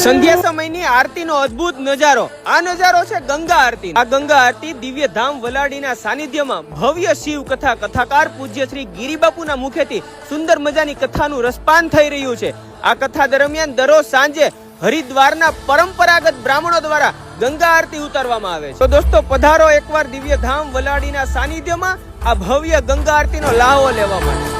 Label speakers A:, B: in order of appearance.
A: સંધ્યા સમયની આરતીનો અદ્ભુત નજારો આ નજારો છે ગંગા આરતી। આ ગંગા આરતી દિવ્ય ધામ વલાડીના સાનિધ્યમાં ભવ્ય શિવ કથા કથાકાર પૂજ્ય શ્રી ગિરિબાપુના મુખેથી સુંદર મજાની કથાનું રસપાન થઈ રહ્યું છે। આ કથા દરમિયાન દરરોજ સાંજે હરિદ્વારના પરંપરાગત બ્રાહ્મણો દ્વારા ગંગા આરતી ઉતારવામાં આવે છે। તો દોસ્તો પધારો એકવાર દિવ્ય ધામ વલાડીના સાનિધ્યમાં આ ભવ્ય ગંગા આરતીનો લાહવો લેવા માટે।